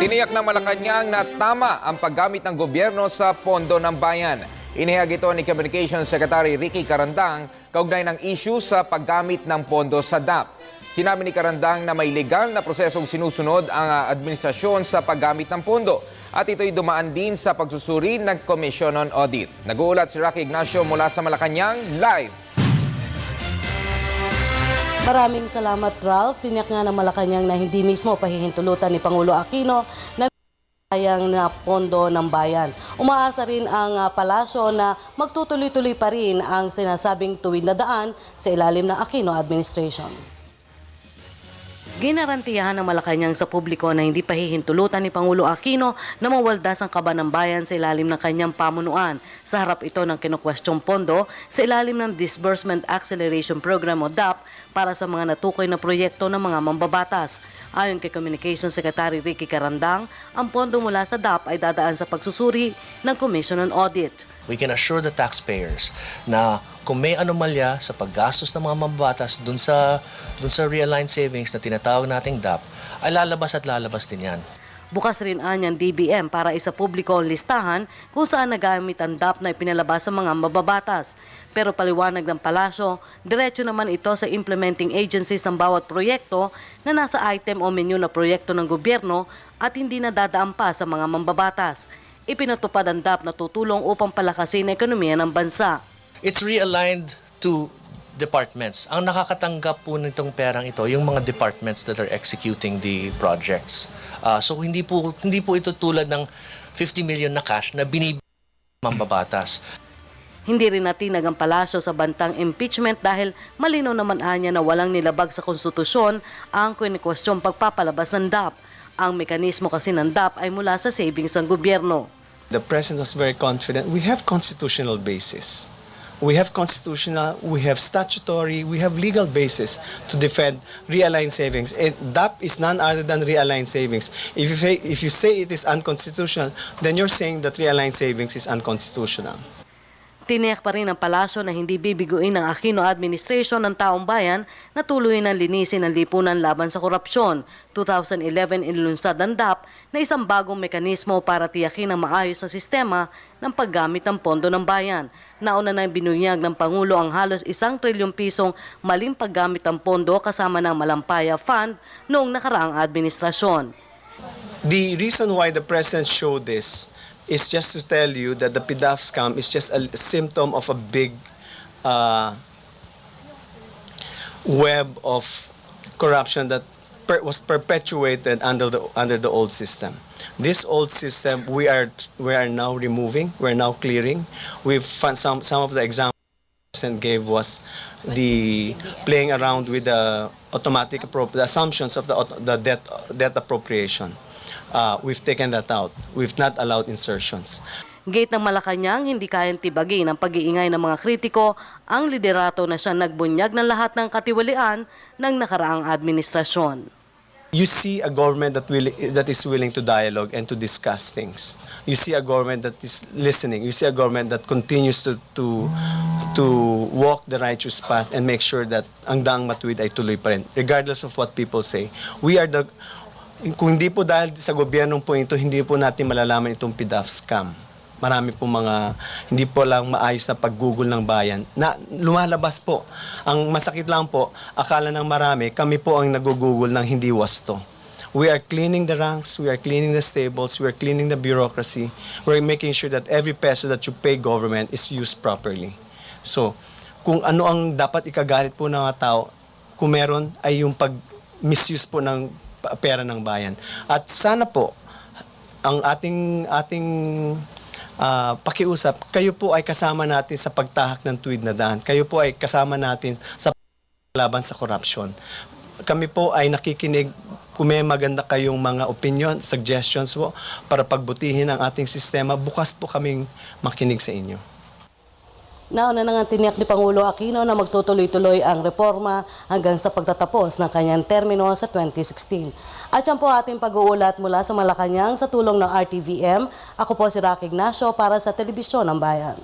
Tiniyak ng Malacanang na tama ang paggamit ng gobyerno sa pondo ng bayan. Inihag ito ni Communications Secretary Ricky Carandang kaugnay ng issue sa paggamit ng pondo sa DAP. Sinabi ni Carandang na may legal na prosesong sinusunod ang administrasyon sa paggamit ng pondo at ito'y dumaan din sa pagsusuri ng Commission on Audit. Nag-uulat si Rocky Ignacio mula sa Malacanang, live. Maraming salamat, Ralph. Tiniyak nga ng Malacanang na hindi mismo pahihintulutan ni Pangulo Aquino na sayang na pondo ng bayan. Umaasa rin ang palasyo na magtutuloy-tuloy pa rin ang sinasabing tuwid na daan sa ilalim ng Aquino administration. Ginarantiyahan ng Malacanang sa publiko na hindi pahihintulutan ni Pangulo Aquino na mawaldas ang kaba ng bayan sa ilalim ng kanyang pamunuan. Sa harap ito ng kinukwestiyong pondo sa ilalim ng Disbursement Acceleration Program o DAP para sa mga natukoy na proyekto ng mga mambabatas. Ayon kay Communications Secretary Ricky Carandang, ang pondo mula sa DAP ay dadaan sa pagsusuri ng Commission on Audit. We can assure the taxpayers na kung may anomalya sa paggastos ng mga mambabatas dun sa realigned savings na tinatawag nating DAP, ay lalabas at lalabas din yan. Bukas rin anyang DBM para isa publiko ang listahan kung saan nagamit ang DAP na ipinalabas sa mga mababatas. Pero paliwanag ng palasyo, diretso naman ito sa implementing agencies ng bawat proyekto na nasa item o menu na proyekto ng gobyerno at hindi na dadaan pa sa mga mambabatas. Ipinatupad ang DAP na tutulong upang palakasin ang ekonomiya ng bansa. It's realigned to departments. Ang nakakatanggap po nitong perang ito, yung mga departments that are executing the projects. So hindi po ito tulad ng 50 million na cash na binibigay ng mambabatas. Hindi rin natinag ang palasyo sa bantang impeachment dahil malinaw naman anya na walang nilabag sa konstitusyon ang kwestiyon pagpapalabas ng DAP. Ang mekanismo kasi ng DAP ay mula sa savings ng gobyerno. The President was very confident. We have constitutional basis. We have constitutional, we have statutory, we have legal basis to defend realigned savings. DAP is none other than realigned savings. If you say it is unconstitutional, then you're saying that realigned savings is unconstitutional. Tiniyak pa rin ng palasyo na hindi bibiguin ng Aquino administration ng taong bayan na tuluyan ng linisin ang lipunan laban sa korupsyon. 2011 inilunsad ng DAP na isang bagong mekanismo para tiyakin ang maayos na sistema ng paggamit ng pondo ng bayan. Nauna na binunyag ng Pangulo ang halos 1 trilyong pisong maling paggamit ng pondo kasama ng Malampaya Fund noong nakaraang administrasyon. The reason why the President showed this is just to tell you that the PDAF scam is just a symptom of a big web of corruption that was perpetuated under the old system. This old system we are now removing, we're now clearing. We've found some of the examples the gave was the playing around with the automatic the assumptions of the debt appropriation. We've taken that out. We've not allowed insertions. Gate ng Malacanang, hindi kayang tibagin ang pag-iingay ng mga kritiko ang liderato na siya nagbunyag ng lahat ng katiwalian ng nakaraang administrasyon. You see a government that is willing to dialogue and to discuss things. You see a government that is listening. You see a government that continues to walk the righteous path and make sure that ang daang matuwid ay tuloy pa rin, regardless of what people say. Kung hindi po dahil sa gobyernong po ito, hindi po natin malalaman itong PDAF scam. Marami po mga hindi po lang maayos na paggugol ng bayan na lumalabas po. Ang masakit lang po, akala ng marami, kami po ang nagugugol ng hindi wasto. We are cleaning the ranks, we are cleaning the stables, we are cleaning the bureaucracy. We're making sure that every peso that you pay government is used properly. So, kung ano ang dapat ikagalit po ng mga tao, kung meron ay yung pag-misuse po ng pera ng bayan. At sana po, ang ating pakiusap, kayo po ay kasama natin sa pagtahak ng tuwid na daan. Kayo po ay kasama natin sa laban sa korupsyon. Kami po ay nakikinig kung may maganda kayong mga opinion, suggestions po para pagbutihin ang ating sistema. Bukas po kaming makinig sa inyo. Nauna na nga tiniyak ni Pangulo Aquino na magtutuloy-tuloy ang reforma hanggang sa pagtatapos ng kanyang termino sa 2016. At yan po ating pag-uulat mula sa Malacanang sa tulong ng RTVM. Ako po si Rocky Ignacio para sa Telebisyon ng Bayan.